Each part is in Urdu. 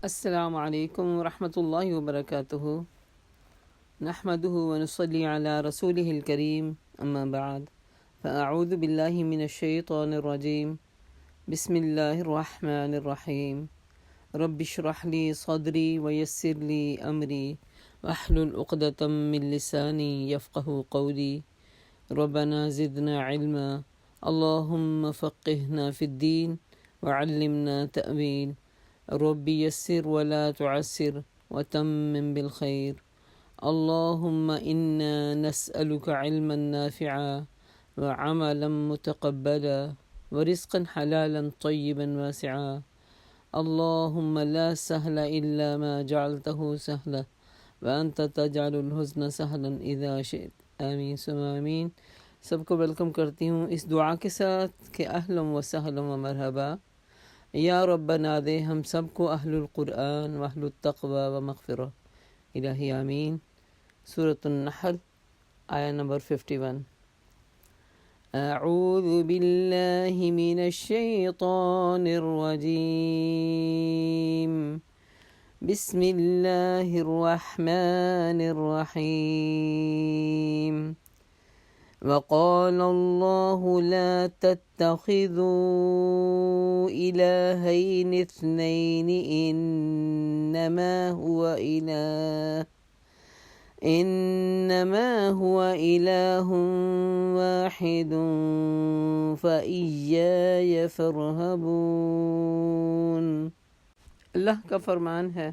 السلام علیکم ورحمۃ اللہ وبرکاتہ نحمده ونصلي على رسوله الكريم اما بعد فاعوذ باللہ من الشیطان الرجیم بسم اللہ الرحمن الرحیم رب اشرح لي صدری ويسر لي امری واحلل عقدۃ من لسانی یفقهوا قولی ربنا زدنا علما اللهم فقهنا في الدين وعلمنا تأویل رب یسر ولا تعسر وتمم بالخیر اللهم انا نسألك علما نافعا وعملا متقبلا ورزقا حلالا طیبا واسعا اللهم لا سهل الا ما جعلته سهلا وانت تجعل الحزن سهلا اذا شئت آمین ثم آمین۔ سب کو ویلکم کرتی ہوں اس دعا کے ساتھ کہ اہلا و سہلا و مرحبا، یا ربنا دے ہم سب کو اہل القرآن و اہل التقوی و مغفرہ، الہی آمین۔ سورۃ النحل آیہ نمبر 51۔ اعوذ باللہ من الشیطان الرجیم، بسم اللہ الرحمن الرحیم۔ وقال الله لا تتخذوا إلهين اثنين إنما هو إله واحد فإياي فارهبون۔ اللہ کا فرمان ہے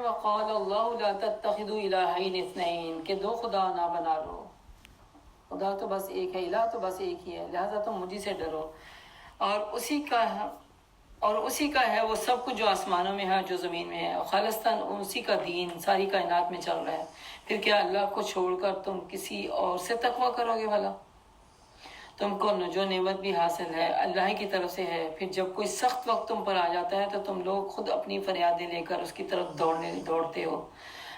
وقال اللہ لا تتخذوا إلهين اثنين، کہ دو خدا نہ بنا لو، خدا تو بس ایک ہے، الہ تو بس ایک ہی ہے، لہذا تم مجھے سے ڈرو، اور اسی کا ہے وہ سب کچھ جو آسمانوں میں ہے جو زمین میں ہے، اور خالصتاً اسی کا دین ساری کائنات میں چل رہا ہے۔ پھر کیا اللہ کو چھوڑ کر تم کسی اور سے تقویٰ کرو گے؟ بھلا تم کو جو نعمت بھی حاصل ہے اللہ کی طرف سے ہے، پھر جب کوئی سخت وقت تم پر آ جاتا ہے تو تم لوگ خود اپنی فریادیں لے کر اس کی طرف دوڑتے ہو،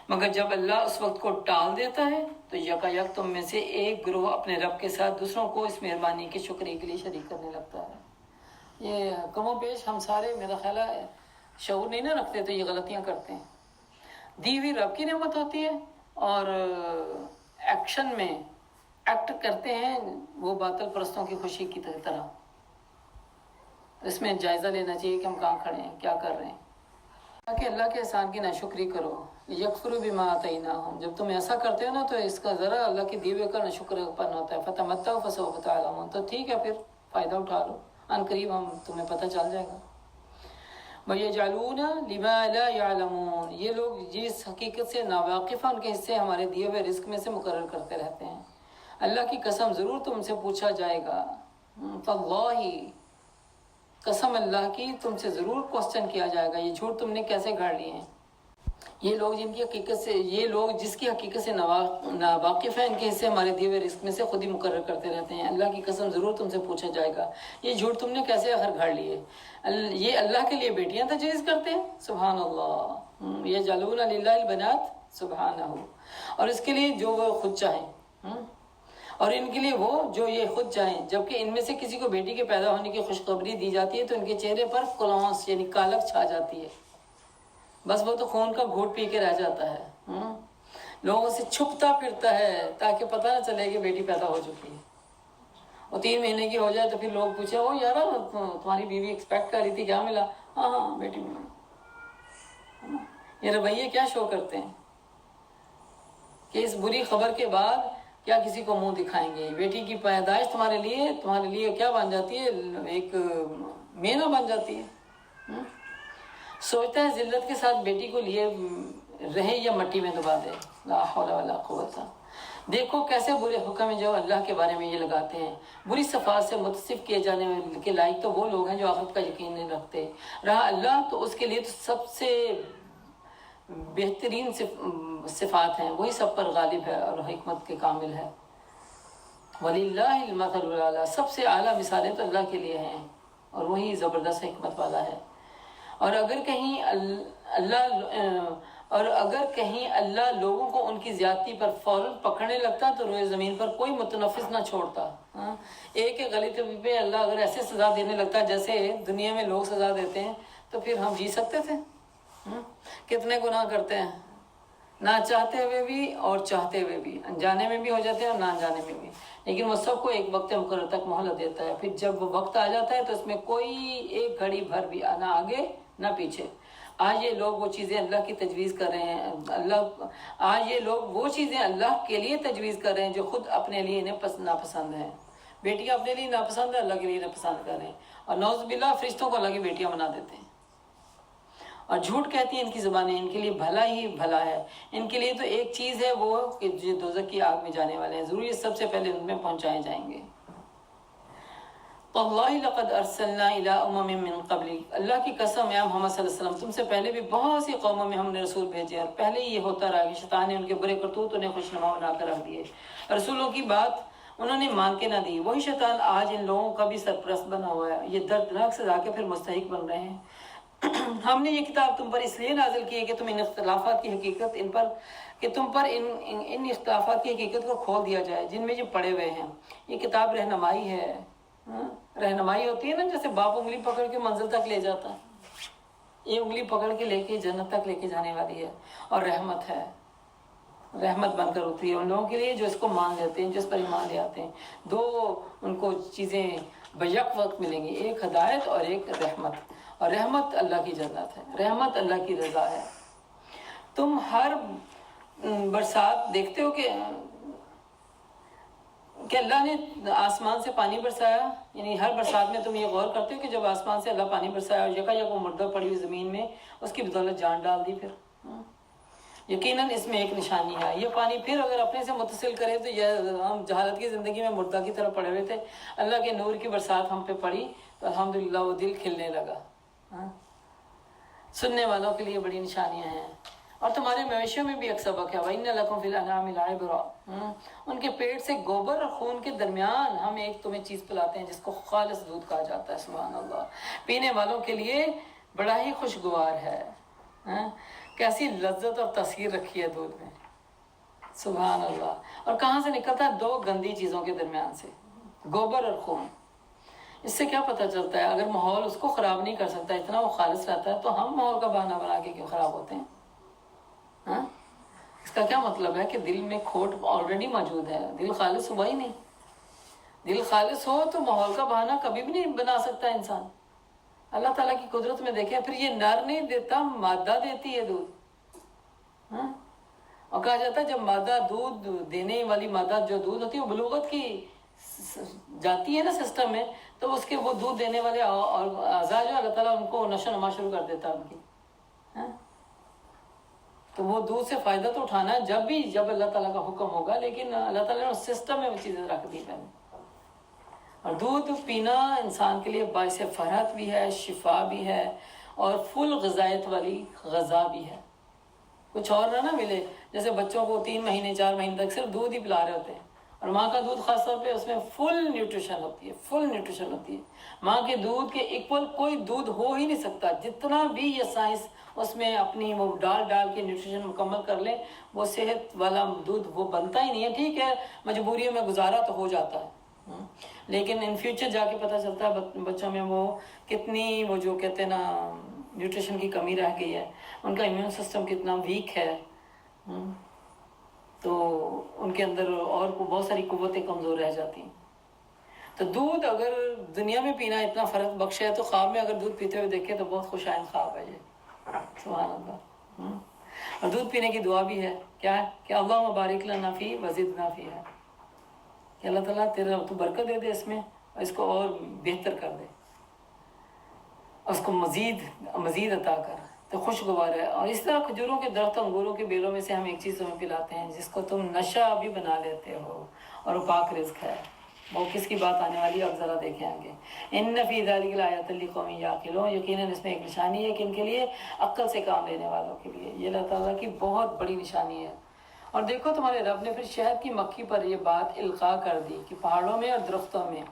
مگر جب اللہ اس وقت کو ٹال دیتا ہے تو یکایک تم میں سے ایک گروہ اپنے رب کے ساتھ دوسروں کو اس مہربانی کے شکریہ کے لیے شریک کرنے لگتا ہے۔ یہ کم و بیش ہم سارے میرا خیال ہے شعور نہیں نہ رکھتے تو یہ غلطیاں کرتے ہیں۔ دی ہوئی رب کی نعمت ہوتی ہے اور ایکشن میں ایکٹ کرتے ہیں وہ باطل پرستوں کی خوشی کی طرح۔ اس میں جائزہ لینا چاہیے کہ ہم کہاں کھڑے ہیں، کیا کر رہے ہیں، کہ اللہ کے احسان کی ناشکری کرو۔ یکفروا بما آتیناہم، جب تم ایسا کرتے ہو نا تو اس کا ذرا اللہ کے دیے ہوئے کا ناشکر پن ہوتا ہے۔ فتمتعوا فسوف تعلمون، تو ٹھیک ہے پھر فائدہ اٹھا لو، ان قریب ہم تمہیں پتہ چل جائے گا۔ وَيَجْعَلُونَ لِمَا لَا يَعْلَمُونَ، یہ لوگ جس حقیقت سے ناواقف ہیں ان کے حصے ہمارے دیے ہوئے رزق میں سے مقرر کرتے رہتے ہیں۔ اللہ کی قسم ضرور تم سے پوچھا جائے گا، فاللہ قسم اللہ کی تم سے ضرور کوسچن کیا جائے گا، یہ جھوٹ تم نے کیسے گھڑ لیے ہیں۔ یہ لوگ جس کی حقیقت سے ناواقف ہیں ان کے حصے ہمارے دیے ہوئے رزق میں سے خود ہی مقرر کرتے رہتے ہیں۔ اللہ کی قسم ضرور تم سے پوچھا جائے گا، یہ جھوٹ تم نے کیسے آخر گھڑ لیے۔ یہ اللہ کے لیے بیٹیاں تجویز کرتے ہیں، سبحان اللہ، یجعلون للہ البنات سبحانہ، اور اس کے لیے جو وہ خود چاہیں، اور ان کے لیے وہ جو یہ خود چاہیں، جبکہ ان میں سے کسی کو بیٹی کے پیدا ہونے کی خوشخبری دی جاتی ہے تو ان کے چہرے پر کلونس یعنی کالک چھا جاتی ہے، بس وہ تو خون کا گھوٹ پی کے رہ جاتا ہے، لوگوں سے چھپتا پھرتا ہے تاکہ پتہ نہ چلے کہ بیٹی پیدا ہو چکی ہے۔ وہ 3 مہینے کی ہو جائے تو پھر لوگ پوچھے او یار تمہاری بیوی ایکسپیکٹ کر رہی تھی، کیا ملا؟ ہاں بیٹی ملی۔ یہ رویے کیا شو کرتے ہیں کہ اس بری خبر کے بعد کیا کسی کو منہ دکھائیں گے؟ بیٹی کی پیدائش تمہارے لیے کیا بن جاتی ہے؟ ایک مینا بن جاتی ہے۔ سوچتا ہے ذلت کے ساتھ بیٹی کو لیے رہے یا مٹی میں دبا دے، لا حول ولا قوت۔ دیکھو کیسے برے حکم ہیں جو اللہ کے بارے میں یہ لگاتے ہیں۔ بری صفات سے متصف کیے جانے کے لائق تو وہ لوگ ہیں جو آخرت کا یقین نہیں رکھتے۔ رہا اللہ تو اس کے لیے تو سب سے بہترین صفات ہیں، وہی سب پر غالب ہے اور حکمت کے کامل ہے۔ وَلِلَّهِ الْمَثَلُ الْأَعْلَىٰ، سب سے اعلیٰ مثالیں تو اللہ کے لیے ہیں اور وہی زبردست حکمت والا ہے۔ اور اگر کہیں اللہ لوگوں کو ان کی زیادتی پر فوراً پکڑنے لگتا تو روئے زمین پر کوئی متنفس نہ چھوڑتا۔ ایک غلطی پہ اللہ اگر ایسے سزا دینے لگتا جیسے دنیا میں لوگ سزا دیتے ہیں تو پھر ہم جی سکتے تھے؟ کتنے گناہ کرتے ہیں، نہ چاہتے ہوئے بھی اور چاہتے ہوئے بھی، انجانے میں بھی ہو جاتے ہیں اور نہ انجانے میں بھی، لیکن وہ سب کو ایک وقت مقرر تک مہلت دیتا ہے. پھر جب وہ وقت آ جاتا ہے تو اس میں کوئی ایک گھڑی بھر بھی نہ آگے نہ پیچھے. آج یہ لوگ وہ چیزیں اللہ کی تجویز کر رہے ہیں، آج یہ لوگ وہ چیزیں اللہ کے لیے تجویز کر رہے ہیں جو خود اپنے لیے انہیں ناپسند ہیں. بیٹیاں اپنے لیے ناپسند ہے، اللہ کے لیے ناپسند کر رہے ہیں، اور نعوذ باللہ فرشتوں کو اللہ کی بیٹیاں بنا دیتے ہیں. اور جھوٹ کہتی ہیں ان کی زبانیں، ان کے لیے بھلا ہی بھلا ہے. ان کے لیے تو ایک چیز ہے وہ کہ جو دوزخ کی آگ میں جانے والے ہیں، ضرور یہ سب سے پہلے ان میں پہنچائے جائیں گے. وَاللَّهِ لَقَدْ أَرْسَلْنَا إِلَىٰ أُمَمٍ مِّن قَبْلِكَ، اللہ کی قسم ہے محمد صلی اللہ علیہ وسلم، تم سے پہلے بھی بہت سی قوموں میں ہم نے رسول بھیجے، اور پہلے یہ ہوتا رہا کہ شیطان نے ان کے برے کرتوت انہیں خوشنما بنا کر رکھ دیے، رسولوں کی بات انہوں نے مان کے نہ دی. وہی شیطان آج ان لوگوں کا بھی سرپرست بنا ہوا ہے. یہ دردناک سزا کے پھر مستحق بن رہے ہیں. ہم نے یہ کتاب تم پر اس لیے نازل کی ہے کہ تم ان اختلافات کی حقیقت ان اختلافات کی حقیقت کو کھول دیا جائے جن میں یہ پڑے ہوئے ہیں. یہ کتاب رہنمائی ہے. رہنمائی ہوتی ہے نا، جیسے باپ انگلی پکڑ کے منزل تک لے جاتا ہے، یہ انگلی پکڑ کے لے کے جنت تک لے کے جانے والی ہے. اور رحمت ہے، رحمت بن کر ہوتی ہے ان لوگوں کے لیے جو اس کو مان لیتے ہیں، جس پر ایمان لے آتے ہیں. دو ان کو چیزیں بیک وقت ملیں گی، ایک ہدایت اور ایک رحمت. اور رحمت اللہ کی جنت ہے، رحمت اللہ کی رضا ہے. تم ہر برسات دیکھتے ہو کہ اللہ نے آسمان سے پانی برسایا، یعنی ہر برسات میں تم یہ غور کرتے ہو کہ جب آسمان سے اللہ پانی برسایا اور یکا وہ مردہ پڑی ہوئی زمین میں اس کی بدولت جان ڈال دی. پھر یقیناً اس میں ایک نشانی ہے. یہ پانی پھر اگر اپنے سے متصل کرے تو یہ ہم جہالت کی زندگی میں مردہ کی طرح پڑے ہوئے تھے، اللہ کے نور کی برسات ہم پہ پڑی تو الحمدللہ وہ دل کھلنے لگا. سننے والوں کے لیے بڑی نشانیاں ہیں. اور تمہارے مویشیوں میں بھی ایک سبق ہے. وَإِنَّ لَكُمْ فِي الْأَنْعَامِ لَعِبْرَةً، ان کے پیٹ سے گوبر اور خون کے درمیان ہم ایک تمہیں چیز پلاتے ہیں جس کو خالص دودھ کہا جاتا ہے. سبحان اللہ، پینے والوں کے لیے بڑا ہی خوشگوار ہے. کیسی لذت اور تاثیر رکھی ہے دودھ میں، سبحان اللہ. اور کہاں سے نکلتا ہے؟ دو گندی چیزوں کے درمیان سے، گوبر اور خون. اس سے کیا پتہ چلتا ہے؟ اگر ماحول اس کو خراب نہیں کر سکتا، اتنا وہ خالص رہتا ہے، تو ہم ماحول کا بہانہ بنا کے کیوں خراب ہوتے ہیں؟ اس کا کیا مطلب ہے کہ دل میں کھوٹ آلریڈی موجود ہے، دل خالص ہوا ہی نہیں. دل خالص ہو تو ماحول کا بہانہ کبھی بھی نہیں بنا سکتا انسان. اللہ تعالیٰ کی قدرت میں دیکھیں، پھر یہ نر نہیں دیتا، مادہ دیتی ہے دودھ. اور کہا جاتا ہے جب مادہ دودھ دینے والی مادہ جو دودھ ہوتی ہے وہ بلوغت کی جاتی ہے نا سسٹم میں، تو اس کے وہ دودھ دینے والے اعضاء جو اللہ تعالیٰ ان کو نشو نما شروع کر دیتا ہے ان کی. تو وہ دودھ سے فائدہ تو اٹھانا ہے جب اللہ تعالیٰ کا حکم ہوگا، لیکن اللہ تعالیٰ نے اس سسٹم میں وہ چیزیں رکھ دی پہلے. اور دودھ پینا انسان کے لیے باعث فرحت بھی ہے، شفا بھی ہے، اور فل غذائیت والی غذا بھی ہے. کچھ اور نہ ملے. جیسے بچوں کو 3 مہینے 4 مہینے تک صرف دودھ ہی پلا رہے ہوتے ہیں، اور ماں کا دودھ خاص طور پہ اس میں فل نیوٹریشن ہوتی ہے. ماں کے دودھ کے ایکول کوئی دودھ ہو ہی نہیں سکتا. جتنا بھی یہ سائنس اس میں اپنی وہ ڈال کے نیوٹریشن مکمل کر لیں، وہ صحت والا دودھ وہ بنتا ہی نہیں ہے. ٹھیک ہے مجبوریوں میں گزارا تو ہو جاتا ہے، لیکن ان فیوچر جا کے پتہ چلتا ہے بچوں میں وہ کتنی وہ جو کہتے ہیں نا نیوٹریشن کی کمی رہ گئی ہے، ان کا امیون سسٹم کتنا ویک ہے، تو ان کے اندر اور بہت ساری قوتیں کمزور رہ جاتی ہیں. تو دودھ اگر دنیا میں پینا اتنا فرق بخش ہے تو خواب میں اگر دودھ پیتے ہوئے دیکھے تو بہت خوش آئند خواب ہے یہ. سبحان اللہ. اور دودھ پینے کی دعا بھی ہے. کیا ہے کہ اللہم بارک لنا فی وزدنا فی ہے، کہ اللہ تعالیٰ تیرا تو برکت دے دے اس میں، اور اس کو اور بہتر کر دے، اس کو مزید عطا کر. تو خوشگوار ہے. اور اس طرح کھجوروں کے درخت انگوروں کے بیلوں میں سے ہم ایک چیز تمہیں پلاتے ہیں جس کو تم نشہ بھی بنا لیتے ہو، اور وہ پاک رزق ہے. وہ کس کی بات آنے والی ہے اب ذرا دیکھیں آگے. ان فی ذلک لآیات لقوم یعقلون، یقیناً اس میں ایک نشانی ہے کہ ان کے لیے عقل سے کام لینے والوں کے لیے یہ اللہ تعالیٰ کی بہت بڑی نشانی ہے. اور دیکھو تمہارے رب نے پھر شہد کی مکھی پر یہ بات القاء کر دی کہ پہاڑوں میں اور درختوں میں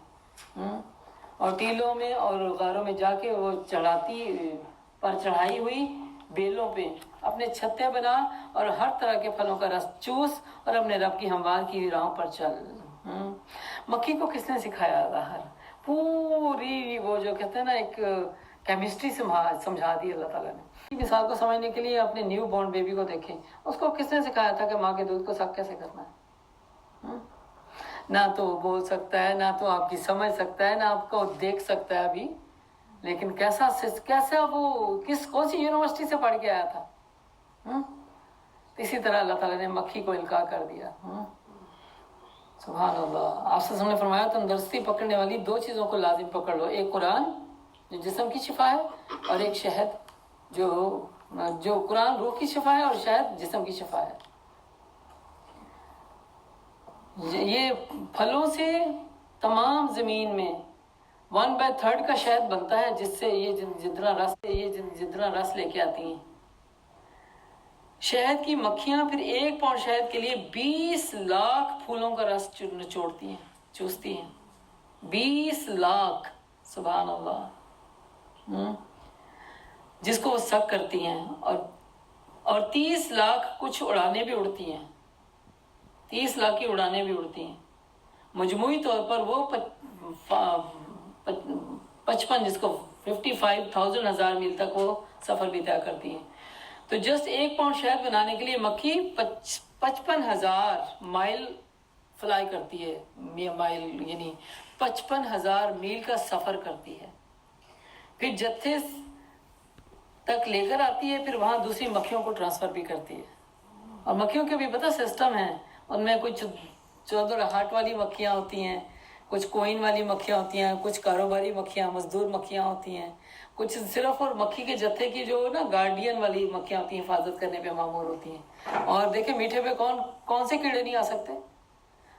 اور ٹیلوں میں اور غاروں میں جا کے وہ چڑھائی ہوئی بیلوں پہ اپنے چھتے بنا اور ہر طرح کے پھلوں کا رس چوس اور اپنے رب کی ہموار کی ہوئی راہوں پر چل. مکھی کو کس نے سکھایا؟ ظاہر پوری وہ جو کہتے ہیں نا ایک کیمسٹری سمجھا دی اللہ تعالیٰ نے. مثال کو سمجھنے کے لیے اپنے نیو بورن بیبی کو دیکھیں، اس کو کس نے سکھایا تھا کہ ماں کے دودھ کو سک کیسے کرنا ہے؟ نہ تو وہ بول سکتا ہے، نہ تو آپ کی سمجھ سکتا ہے، نہ آپ کو دیکھ سکتا ہے ابھی، لیکن کیسا وہ کون سی یونیورسٹی سے پڑھ کے آیا تھا؟ اسی طرح اللہ تعالیٰ نے مکھی کو القاء کر دیا۔ سبحان اللہ۔ آپ سے نے فرمایا تندرستی پکڑنے والی دو چیزوں کو لازم پکڑ لو، ایک قرآن جو جسم کی شفا ہے، اور ایک شہد جو قرآن روح کی شفا ہے، اور شہد جسم کی شفا ہے۔ یہ پھلوں سے تمام زمین میں 1/3 کا شہد بنتا ہے، جس سے یہ جتنا رس لے کے آتی ہیں۔ شہد کی مکھیاں پھر 1 پاؤنڈ شہد کے لیے 20 لاکھ پھولوں کا رس نچوڑتی ہیں، چوستی ہیں۔ 20 لاکھ، سبحان اللہ، جس کو وہ سک کرتی ہیں، اور 30 لاکھ کچھ اڑانے بھی اڑتی ہیں، 30 لاکھ کی اڑانے بھی اڑتی ہیں۔ مجموعی طور پر وہ 55 جس کو 55,000 میل تک وہ سفر بھی طے کرتی ہیں۔ تو جسٹ 1 پاؤنڈ شہد بنانے کے لیے مکھی 55,000 مائل فلائی کرتی ہے، مائل یعنی 55,000 میل کا سفر کرتی ہے، پھر جتھے تک لے کر آتی ہے، پھر وہاں دوسری مکھیوں کو ٹرانسفر بھی کرتی ہے۔ اور مکھیوں کے بھی پتہ سسٹم ہے، ان میں کچھ چودر ہارٹ والی مکھیاں ہوتی ہیں، کچھ کوئن والی مکھیاں ہوتی ہیں، کچھ کاروباری مکھیاں، مزدور مکھیاں ہوتی ہیں، کچھ صرف اور مکھی کے جتھے کی جو نا گارڈین والی مکھیاں ہوتی ہیں، حفاظت کرنے پہ معمور ہوتی ہیں۔ اور دیکھیں میٹھے پہ کون سے کیڑے نہیں آ سکتے؟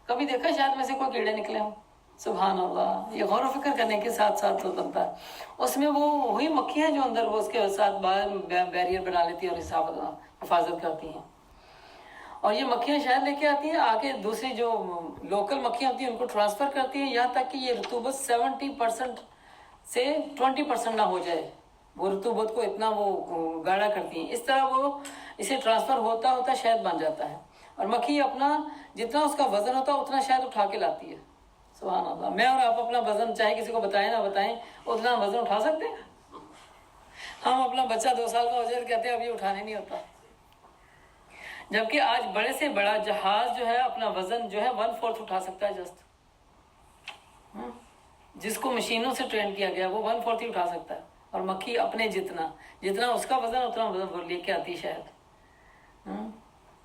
کبھی دیکھا شاید میں سے کوئی کیڑے نکلے ہوں؟ سبحان اللہ، یہ غور و فکر کرنے کے ساتھ ساتھ بنتا ہے۔ اس میں وہ وہی مکھیاں جو اندر وہ اس کے ساتھ باہر بیریئر بنا لیتی ہیں اور حفاظت کرتی ہیں۔ اور یہ مکھیاں شہد لے کے آتی ہیں، آگے دوسری جو لوکل مکھیاں ہوتی ہیں ان کو ٹرانسفر کرتی ہیں، یہاں تک کہ یہ رطوبت 70% سے 20% نہ ہو جائے، وہ رطوبت کو اتنا وہ گاڑھا کرتی ہیں۔ اس طرح وہ اسے ٹرانسفر ہوتا ہوتا شہد بن جاتا ہے، اور مکھی اپنا جتنا اس کا وزن ہوتا ہے اتنا شہد اٹھا کے لاتی ہے۔ سبحان اللہ۔ میں اور آپ اپنا وزن چاہے کسی کو بتائیں نہ بتائیں، اتنا وزن اٹھا سکتے ہیں؟ ہم اپنا بچہ 2 سال کا ہو جائے کہتے ہیں ابھی اٹھانے نہیں ہوتا، جبکہ آج بڑے سے بڑا جہاز جو ہے اپنا وزن جو ہے 1/4 اٹھا سکتا ہے جسٹ، جس کو مشینوں سے ٹرین کیا گیا وہ 1/4 ہی اٹھا سکتا ہے، اور مکھی اپنے جتنا اس کا وزن اتنا وزن لے کے آتی شاید۔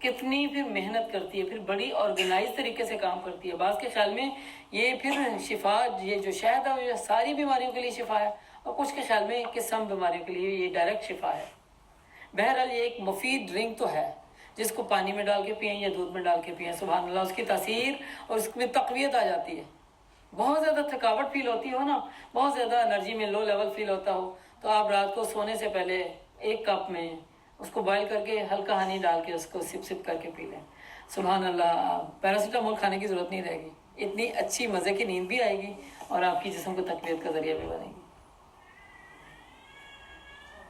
کتنی پھر محنت کرتی ہے، پھر بڑی آرگنائز طریقے سے کام کرتی ہے۔ بعض کے خیال میں یہ پھر شفا، یہ جو شہد ہے یہ ساری بیماریوں کے لیے شفا ہے، اور کچھ کے خیال میں قسم بیماریوں کے لیے یہ ڈائریکٹ شفا ہے۔ بہرحال یہ ایک مفید ڈرنک تو ہے، جس کو پانی میں ڈال کے پئیں یا دودھ میں ڈال کے پئیں، سبحان اللہ، اس کی تاثیر اور اس میں تقویت آ جاتی ہے۔ بہت زیادہ تھکاوٹ فیل ہوتی ہو نا، بہت زیادہ انرجی میں لو لیول فیل ہوتا ہو، تو آپ رات کو سونے سے پہلے 1 کپ میں اس کو بوائل کر کے ہلکا ہنی ڈال کے اس کو سپ کر کے پی لیں، سبحان اللہ، پیراسیٹامول کھانے کی ضرورت نہیں رہے گی، اتنی اچھی مزے کی نیند بھی آئے گی، اور آپ کی جسم کو تقویت کا ذریعہ بھی بنے گی۔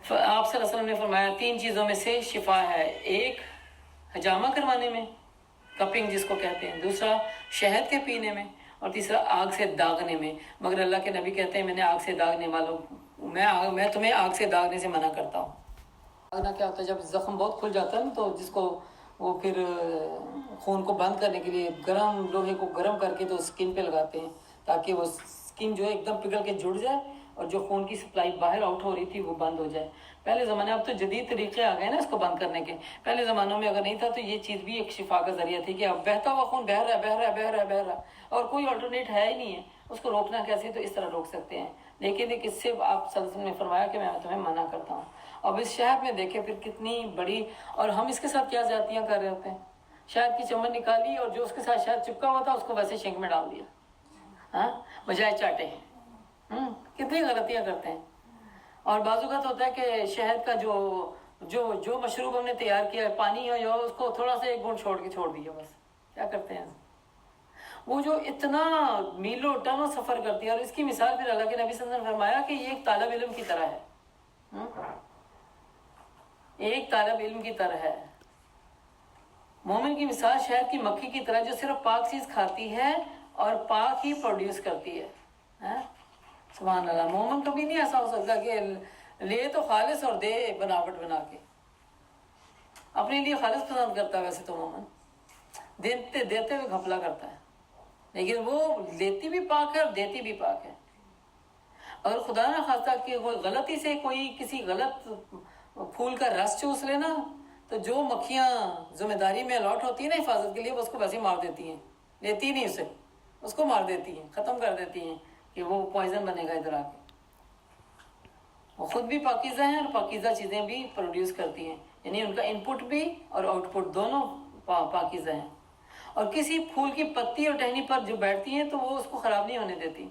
آپ صلی اللہ علیہ وسلم نے فرمایا 3 چیزوں میں سے شفا ہے، ایک حجامہ کروانے میں، کپنگ جس کو کہتے ہیں، دوسرا شہد کے پینے میں، اور تیسرا آگ سے داغنے میں۔ مگر اللہ کے نبی کہتے ہیں میں نے آگ سے داغنے والوں میں تمہیں آگ سے داغنے سے منع کرتا ہوں۔ داغنا کیا ہوتا ہے؟ جب زخم بہت کھل جاتا ہے نا، تو جس کو وہ پھر خون کو بند کرنے کے لیے گرم لوہے کو گرم کر کے تو سکن پہ لگاتے ہیں، تاکہ وہ سکن جو ہے ایک دم پگھل کے جڑ جائے، اور جو خون کی سپلائی باہر آؤٹ ہو رہی تھی وہ بند ہو جائے۔ پہلے زمانے، اب تو جدید طریقے آ گئے نا اس کو بند کرنے کے، پہلے زمانوں میں اگر نہیں تھا تو یہ چیز بھی ایک شفا کا ذریعہ تھی کہ اب بہتا ہوا خون بہہ رہا ہے اور کوئی آلٹرنیٹ ہے ہی نہیں ہے، اس کو روکنا کیسے؟ تو اس طرح روک سکتے ہیں، لیکن ایک اس سے آپ صلی اللہ علیہ وسلم نے فرمایا کہ میں تمہیں منع کرتا ہوں۔ اب اس شہد میں دیکھیں پھر کتنی بڑی، اور ہم اس کے ساتھ کیا زیادتیاں کر رہے ہوتے ہیں، شہد کی چمن نکالی اور جو اس کے ساتھ شہد چپکا ہوا تھا اس کو ویسے شنک میں ڈال دیا، بجائے چاٹے ہیں۔ کتنی غلطیاں کرتے ہیں۔ اور بعض اوقات ہوتا ہے کہ شہد کا جو مشروب ہم نے تیار کیا ہے، پانی ہے یا اس کو تھوڑا سا 1 گھونٹ چھوڑ دیا، بس کیا کرتے ہیں وہ جو اتنا میلوں ٹنوں سفر کرتی ہے۔ اور اس کی مثال پھر اللہ کے نبی صلی اللہ علیہ وسلم نے فرمایا کہ یہ ایک طالب علم کی طرح ہے، ایک طالب علم کی طرح ہے۔ مومن کی مثال شہد کی مکھی کی طرح جو صرف پاک چیز کھاتی ہے اور پاک ہی پروڈیوس کرتی ہے۔ سبحان اللہ۔ مومن کبھی نہیں ایسا ہو سکتا کہ لے تو خالص اور دے بناوٹ بنا کے. اپنے لیے خالص پسند کرتا ہے ویسے تو مومن، دیتے ہوئے گھپلا کرتا ہے، لیکن وہ لیتی بھی پاک ہے اور دیتی بھی پاک ہے. اگر خدا نہ خواستہ کہ کوئی غلطی سے کوئی کسی غلط پھول کا رس چوس لینا تو جو مکھیاں ذمہ داری میں الاٹ ہوتی ہیں نا حفاظت کے لیے، وہ اس کو ویسے ہی مار دیتی ہیں، لیتی نہیں اسے، اس کو مار دیتی ہیں، ختم کر دیتی ہیں کہ وہ پوائزن بنے گا ادھر آ کے. وہ خود بھی پاکیزہ ہیں اور پاکیزہ چیزیں بھی پروڈیوس کرتی ہیں، یعنی ان کا ان پٹ بھی اور آؤٹ پٹ دونوں پاکیزہ ہیں. اور کسی پھول کی پتی اور ٹہنی پر جو بیٹھتی ہیں تو وہ اس کو خراب نہیں ہونے دیتی.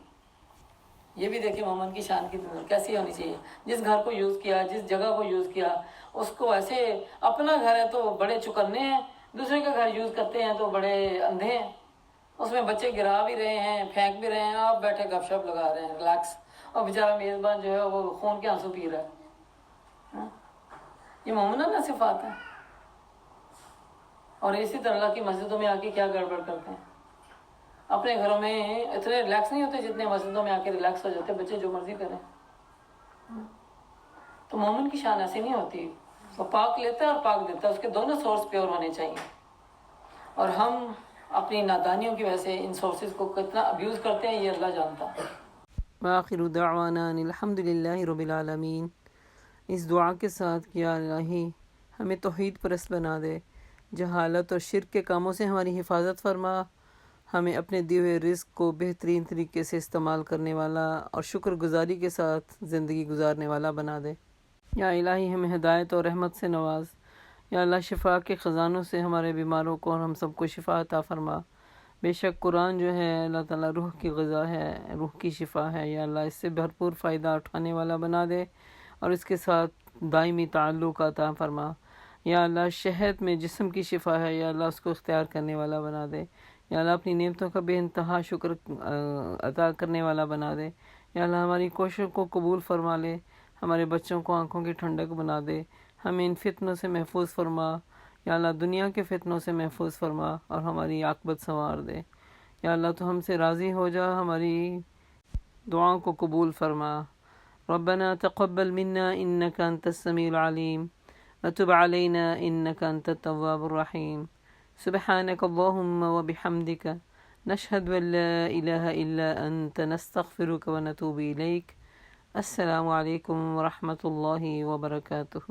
یہ بھی دیکھیں مومن کی شان کی کیسی ہونی چاہیے. جس گھر کو یوز کیا، جس جگہ کو یوز کیا، اس کو ایسے اپنا گھر ہے تو بڑے چکنے ہیں، دوسرے کا گھر یوز کرتے ہیں تو بڑے اندھے ہیں. اس میں بچے گرا بھی رہے ہیں، پھینک بھی رہے ہیں، آپ بیٹھے گپ شپ لگا رہے ہیں ریلیکس، اور بیچارہ میزبان جو ہے وہ خون کے آنسو پی رہا ہے. یہ مومنانہ صفات ہے. اور اسی طرح اللہ کی مسجدوں میں آ کے کیا گڑبڑ کرتے ہیں. اپنے گھروں میں اتنے ریلیکس نہیں ہوتے جتنے مسجدوں میں آ کے ریلیکس ہو جاتے. بچے جو مرضی کریں. تو مومن کی شان ایسی نہیں ہوتی، وہ پاک لیتا ہے اور پاک دیتا ہے، اس کے دونوں سورس پیور ہونے چاہیے. اور ہم اپنی نادانیوں کی وجہ سے ان سورسز کو کتنا ابیوز کرتے ہیں یہ اللہ جانتا ہے. وآخر دعوانا الحمد للہ رب العالمین. اس دعا کے ساتھ کہ یا الہی ہمیں توحید پرست بنا دے، جہالت اور شرک کے کاموں سے ہماری حفاظت فرما، ہمیں اپنے دیے ہوئے رزق کو بہترین طریقے سے استعمال کرنے والا اور شکر گزاری کے ساتھ زندگی گزارنے والا بنا دے. یا الہی ہمیں ہدایت اور رحمت سے نواز. یا اللہ شفا کے خزانوں سے ہمارے بیماروں کو اور ہم سب کو شفا عطا فرما. بے شک قرآن جو ہے اللہ تعالیٰ روح کی غذا ہے، روح کی شفا ہے. یا اللہ اس سے بھرپور فائدہ اٹھانے والا بنا دے اور اس کے ساتھ دائمی تعلق عطا فرما. یا اللہ شہد میں جسم کی شفا ہے، یا اللہ اس کو اختیار کرنے والا بنا دے. یا اللہ اپنی نعمتوں کا بے انتہا شکر عطا کرنے والا بنا دے. یا اللہ ہماری کوششوں کو قبول فرما لے، ہمارے بچوں کو آنکھوں کی ٹھنڈک بنا دے، ہمیں ان فتنوں سے محفوظ فرما. یا اللہ دنیا کے فتنوں سے محفوظ فرما اور ہماری عاقبت سنوار دے. یا اللہ تو ہم سے راضی ہو جا، ہماری دعاؤں کو قبول فرما. ربنا تقبل منا انك انت السميع العليم وتب علينا انك انت التواب الرحيم. سبحانك اللهم وبحمدك نشهد ان لا اله الا انت نستغفرك ونتوب اليك. السلام علیکم ورحمۃ اللہ وبرکاتہ.